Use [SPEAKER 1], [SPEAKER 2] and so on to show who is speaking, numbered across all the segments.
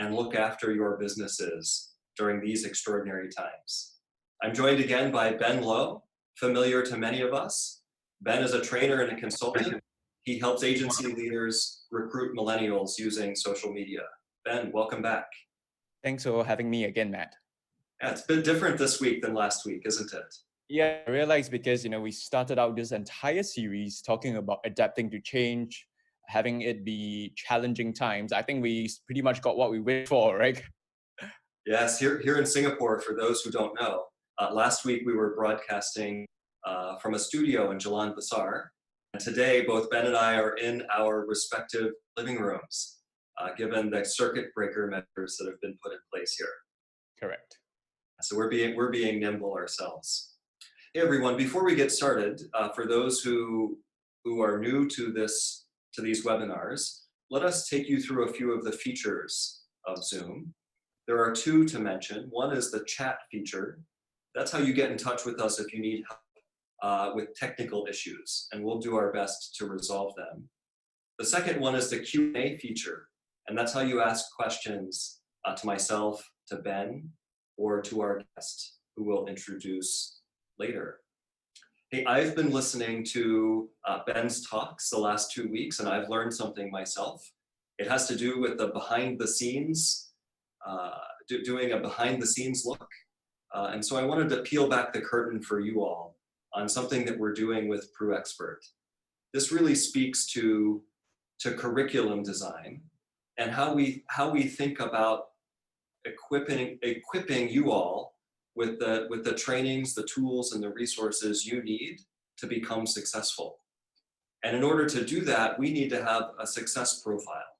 [SPEAKER 1] and look after your businesses during these extraordinary times. I'm joined again by Ben Lowe, familiar to many of us. Ben is a trainer and a consultant. He helps agency leaders recruit millennials using social media. Ben, welcome back.
[SPEAKER 2] Thanks for having me again, Matt.
[SPEAKER 1] Yeah, it's a bit different this week than last week, isn't it?
[SPEAKER 2] Yeah, I realized because, we started out this entire series talking about adapting to change, having it be challenging times. I think we pretty much got what we wait for, right?
[SPEAKER 1] Yes, here in Singapore, for those who don't know, last week we were broadcasting from a studio in Jalan Besar. And today, both Ben and I are in our respective living rooms, given the circuit breaker measures that have been put in place here.
[SPEAKER 2] Correct.
[SPEAKER 1] So we're being nimble ourselves. Hey everyone, before we get started, for those who are new to these webinars, let us take you through a few of the features of Zoom. There are two to mention. One is the chat feature. That's how you get in touch with us if you need help with technical issues, and we'll do our best to resolve them. The second one is the Q&A feature, and that's how you ask questions to myself, to Ben, or to our guest, who we'll introduce later. Hey, I've been listening to Ben's talks the last 2 weeks, and I've learned something myself. It has to do with the behind the scenes, doing a behind the scenes look. And so I wanted to peel back the curtain for you all on something that we're doing with PRUExpert. This really speaks to curriculum design and how we think about equipping you all with the trainings, the tools, and the resources you need to become successful. And in order to do that, we need to have a success profile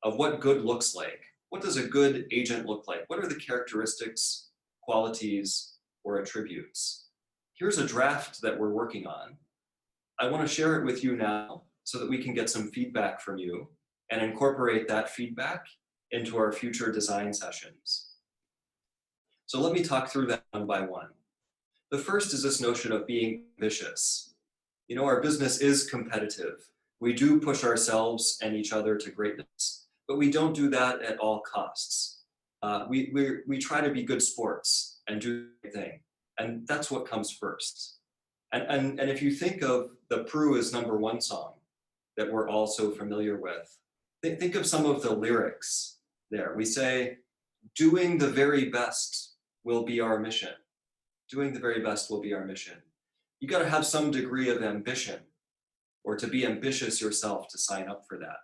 [SPEAKER 1] of what good looks like. What does a good agent look like? What are the characteristics, qualities, or attributes? Here's a draft that we're working on. I want to share it with you now so that we can get some feedback from you and incorporate that feedback into our future design sessions. So let me talk through that one by one. The first is this notion of being ambitious. You know, our business is competitive. We do push ourselves and each other to greatness, but we don't do that at all costs. We try to be good sports and do the right thing, and that's what comes first. And if you think of the Pru is Number One song that we're all so familiar with, think of some of the lyrics there. We say, doing the very best will be our mission. Doing the very best will be our mission. You got to have some degree of ambition, or to be ambitious yourself to sign up for that.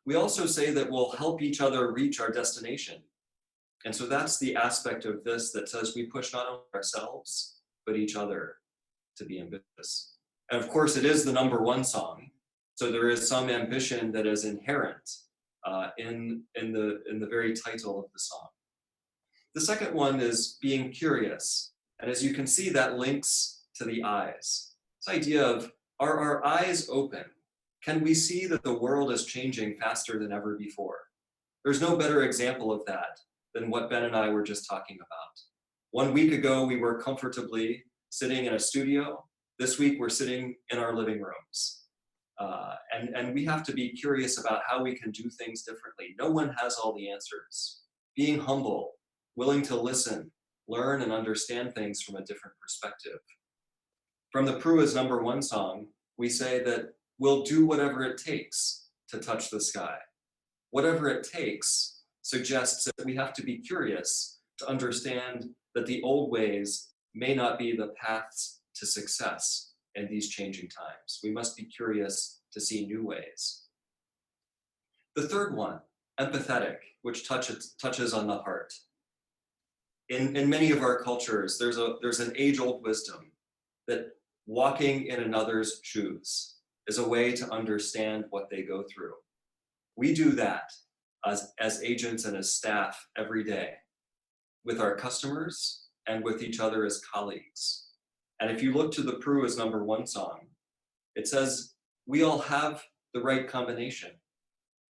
[SPEAKER 1] We also say that we'll help each other reach our destination. And so that's the aspect of this that says we push not only ourselves, but each other to be ambitious. And of course, it is the number one song. So there is some ambition that is inherent in the very title of the song. The second one is being curious. And as you can see, that links to the eyes. This idea of, are our eyes open? Can we see that the world is changing faster than ever before? There's no better example of that than what Ben and I were just talking about. 1 week ago, we were comfortably sitting in a studio. This week, we're sitting in our living rooms. And we have to be curious about how we can do things differently. No one has all the answers. Being humble, willing to listen, learn, and understand things from a different perspective. From the Pru is Number One song, we say that we'll do whatever it takes to touch the sky. Whatever it takes suggests that we have to be curious to understand that the old ways may not be the paths to success in these changing times. We must be curious to see new ways. The third one, empathetic, which touches on the heart. In many of our cultures, there's an age-old wisdom that walking in another's shoes is a way to understand what they go through. We do that as agents and as staff every day with our customers and with each other as colleagues. And if you look to the Pru is Number One song, it says we all have the right combination.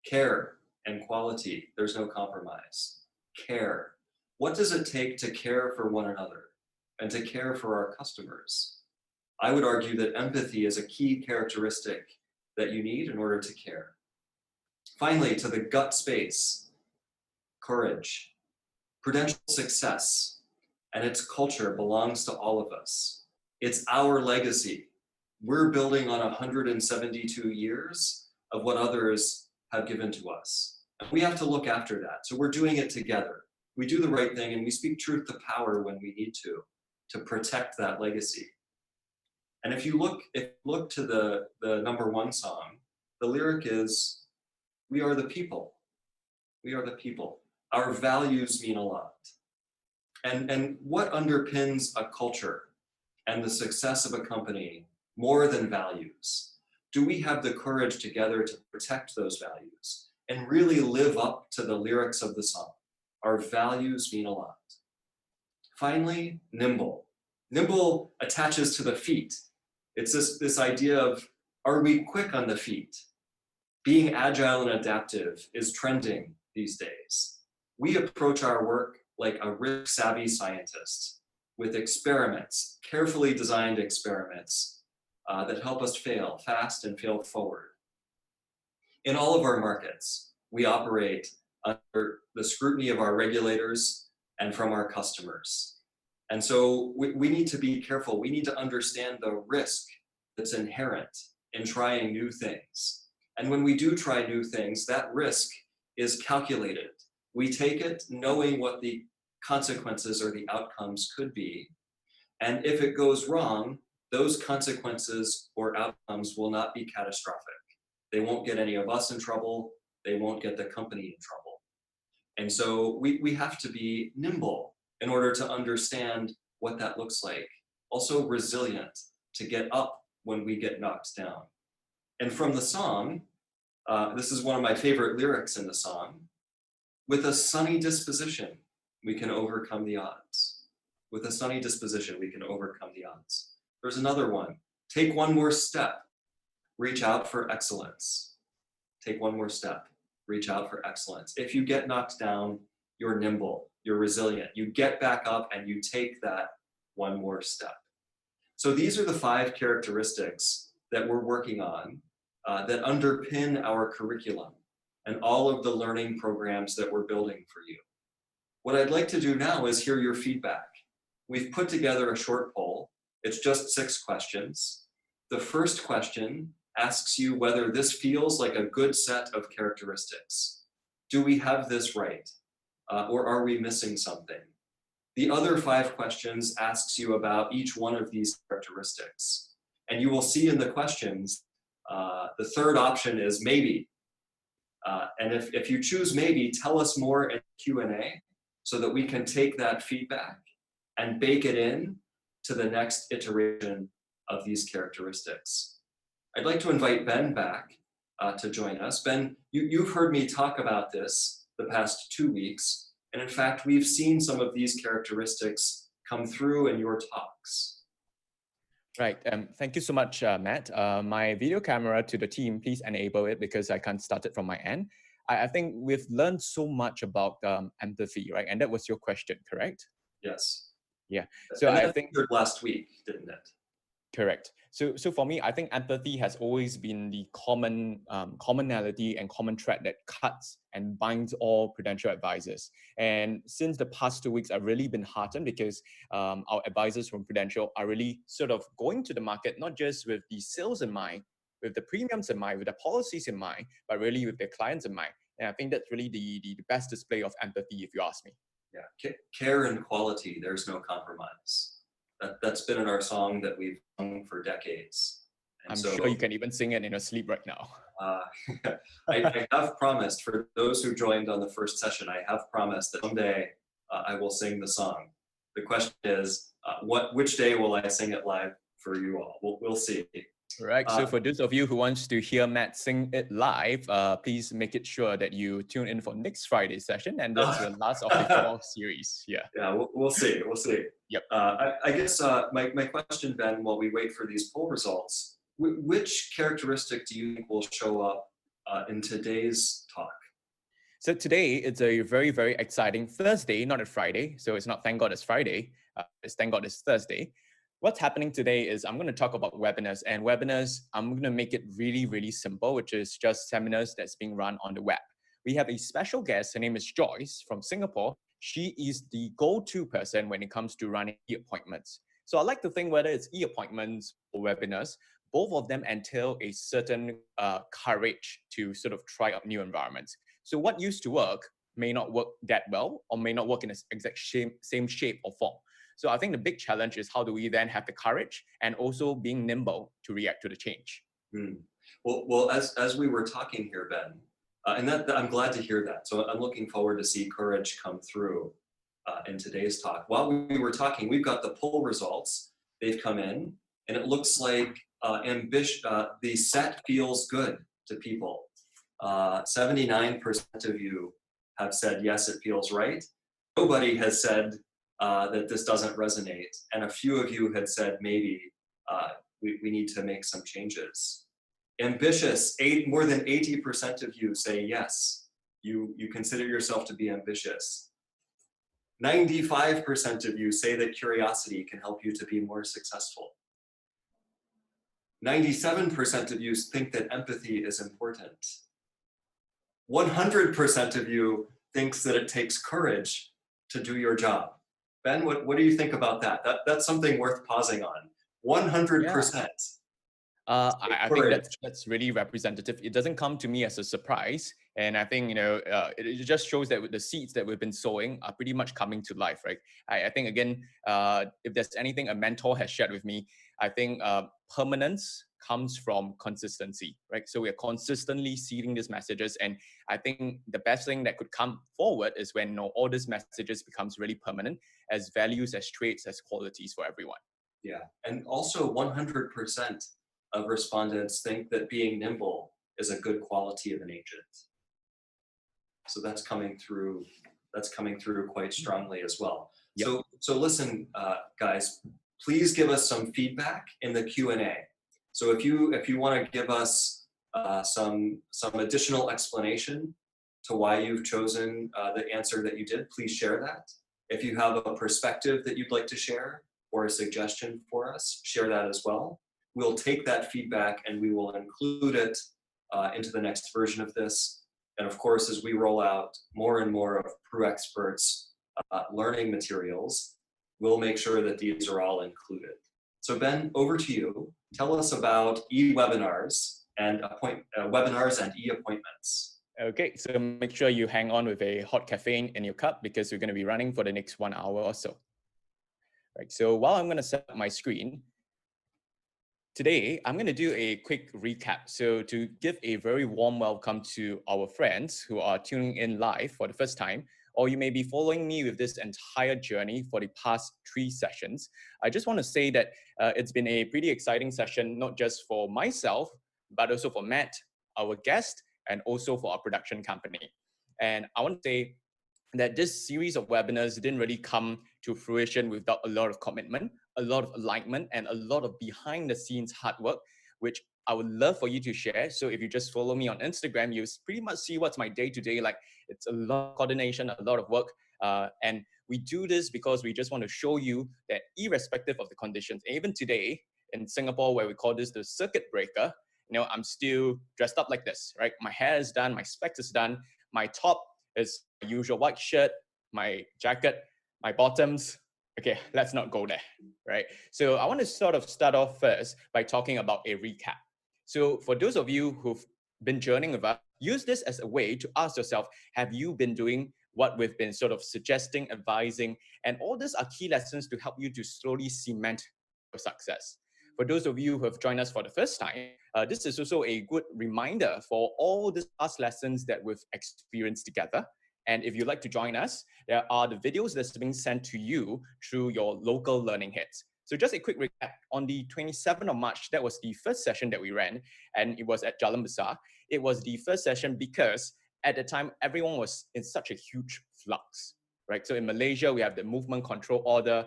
[SPEAKER 1] Care and quality, there's no compromise. Care. What does it take to care for one another and to care for our customers? I would argue that empathy is a key characteristic that you need in order to care. Finally, to the gut space, courage. Prudential success and its culture belongs to all of us. It's our legacy. We're building on 172 years of what others have given to us. And we have to look after that. So we're doing it together. We do the right thing and we speak truth to power when we need to protect that legacy. And if you look to the #1 song, the lyric is, we are the people. We are the people. Our values mean a lot. And what underpins a culture and the success of a company more than values? Do we have the courage together to protect those values and really live up to the lyrics of the song? Our values mean a lot. Finally, nimble. Nimble attaches to the feet. It's this idea of, are we quick on the feet? Being agile and adaptive is trending these days. We approach our work like a risk-savvy scientist with experiments, carefully designed experiments that help us fail fast and fail forward. In all of our markets, we operate under the scrutiny of our regulators and from our customers. And so we need to be careful. We need to understand the risk that's inherent in trying new things. And when we do try new things, that risk is calculated. We take it knowing what the consequences or the outcomes could be. And if it goes wrong, those consequences or outcomes will not be catastrophic. They won't get any of us in trouble. They won't get the company in trouble. And so we have to be nimble in order to understand what that looks like. Also resilient to get up when we get knocked down. And from the song, this is one of my favorite lyrics in the song, with a sunny disposition, we can overcome the odds. With a sunny disposition, we can overcome the odds. There's another one. Take one more step. Reach out for excellence. Take one more step. Reach out for excellence. If you get knocked down, you're nimble, you're resilient. You get back up and you take that one more step. So these are the 5 characteristics that we're working on that underpin our curriculum and all of the learning programs that we're building for you. What I'd like to do now is hear your feedback. We've put together a short poll. It's just 6 questions. The first question asks you whether this feels like a good set of characteristics. Do we have this right? Or are we missing something? The other 5 questions asks you about each one of these characteristics. And you will see in the questions, the third option is maybe. And if you choose maybe, tell us more in Q&A so that we can take that feedback and bake it in to the next iteration of these characteristics. I'd like to invite Ben back to join us. Ben, you've heard me talk about this the past 2 weeks. And in fact, we've seen some of these characteristics come through in your talks.
[SPEAKER 2] Right. Thank you so much, Matt. My video camera to the team, please enable it because I can't start it from my end. I think we've learned so much about empathy, right? And that was your question, correct?
[SPEAKER 1] Yes.
[SPEAKER 2] Yeah. So
[SPEAKER 1] and
[SPEAKER 2] I think
[SPEAKER 1] last week, didn't it?
[SPEAKER 2] Correct. So for me, I think empathy has always been the commonality and common thread that cuts and binds all Prudential advisors. And since the past 2 weeks, I've really been heartened because our advisors from Prudential are really sort of going to the market, not just with the sales in mind, with the premiums in mind, with the policies in mind, but really with their clients in mind. And I think that's really the best display of empathy, if you ask me.
[SPEAKER 1] Yeah, care and quality, there's no compromise. That's been in our song that we've sung for decades. And
[SPEAKER 2] I'm sure you can even sing it in your sleep right now.
[SPEAKER 1] I have promised, for those who joined on the first session, I have promised that someday I will sing the song. The question is, which day will I sing it live for you all? We'll see.
[SPEAKER 2] Right. So for those of you who wants to hear Matt sing it live, please make it sure that you tune in for next Friday's session, and that's the last of the 4 series. Yeah.
[SPEAKER 1] Yeah, we'll see. We'll see.
[SPEAKER 2] Yep.
[SPEAKER 1] I guess my question, Ben, while we wait for these poll results, which characteristic do you think will show up in today's talk?
[SPEAKER 2] So today it's a very, very exciting Thursday, not a Friday. So it's not thank God it's Friday. It's thank God it's Thursday. What's happening today is I'm going to talk about webinars, and webinars, I'm going to make it really, really simple, which is just seminars that's being run on the web. we have a special guest. Her name is Joyce from Singapore. She is the go-to person when it comes to running e-appointments. So I like to think whether it's e-appointments or webinars, both of them entail a certain courage to sort of try out new environments. So what used to work may not work that well or may not work in the exact same shape or form. So I think the big challenge is how do we then have the courage and also being nimble to react to the change.
[SPEAKER 1] Well, as we were talking here, Ben, and that I'm glad to hear that. So I'm looking forward to see courage come through in today's talk. While we were talking, we've got the poll results. They've come in, and it looks like the set feels good to people. 79% of you have said yes, it feels right. Nobody has said that this doesn't resonate, and a few of you had said maybe we need to make some changes. Ambitious, more than 80% of you say yes, you consider yourself to be ambitious. 95% of you say that curiosity can help you to be more successful. 97% of you think that empathy is important. 100% of you thinks that it takes courage to do your job. Ben, what do you think about that? That's something worth pausing on. 100%.
[SPEAKER 2] I think that's really representative. It doesn't come to me as a surprise, and I think it just shows that the seeds that we've been sowing are pretty much coming to life, right? I think again, if there's anything a mentor has shared with me, I think permanence comes from consistency, right? So we are consistently seeding these messages, and I think the best thing that could come forward is when all these messages becomes really permanent as values, as traits, as qualities for everyone.
[SPEAKER 1] Yeah, and also 100% of respondents think that being nimble is a good quality of an agent. So that's coming through quite strongly as well. Yep. So listen, guys, please give us some feedback in the Q&A. So if you want to give us some additional explanation to why you've chosen the answer that you did, please share that. If you have a perspective that you'd like to share or a suggestion for us, share that as well. We'll take that feedback and we will include it into the next version of this. And of course, as we roll out more and more of PRUExperts learning materials, we'll make sure that these are all included. So Ben, over to you. Tell us about e-webinars and webinars and e-appointments.
[SPEAKER 2] Okay, so make sure you hang on with a hot caffeine in your cup because we're going to be running for the next 1 hour or so. Right, so while I'm going to set up my screen, today, I'm going to do a quick recap. So to give a very warm welcome to our friends who are tuning in live for the first time, or you may be following me with this entire journey for the past 3 sessions, I just want to say that it's been a pretty exciting session, not just for myself, but also for Matt, our guest, and also for our production company. And I want to say that this series of webinars didn't really come to fruition without a lot of commitment, a lot of alignment, and a lot of behind the scenes hard work, which I would love for you to share. So if you just follow me on Instagram, you pretty much see what's my day-to-day like. It's a lot of coordination, a lot of work. And we do this because we just want to show you that irrespective of the conditions, even today in Singapore, where we call this the circuit breaker, I'm still dressed up like this, right? My hair is done, my specs is done, my top is my usual white shirt, my jacket, my bottoms. Okay, let's not go there, right? So I want to sort of start off first by talking about a recap. So for those of you who've been journeying with us, use this as a way to ask yourself, have you been doing what we've been sort of suggesting, advising, and all these are key lessons to help you to slowly cement your success. For those of you who have joined us for the first time, this is also a good reminder for all these past lessons that we've experienced together. And if you'd like to join us, there are the videos that's being sent to you through your local learning heads. So just a quick recap, on the 27th of March, that was the first session that we ran, and it was at Jalan Besar. It was the first session because at the time, everyone was in such a huge flux, right? So in Malaysia, we have the movement control order.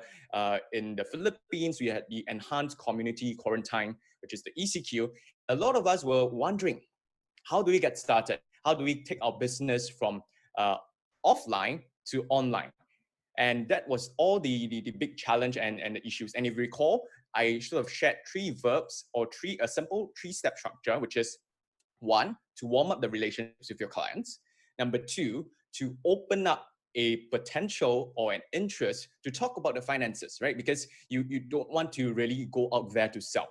[SPEAKER 2] In the Philippines, we had the enhanced community quarantine, which is the ECQ. A lot of us were wondering, how do we get started? How do we take our business from offline to online? And that was all the big challenge and the issues. And if you recall, I sort of shared 3 verbs or a simple 3-step structure, which is 1, to warm up the relationships with your clients. Number two, to open up a potential or an interest to talk about the finances, right? Because you don't want to really go out there to sell.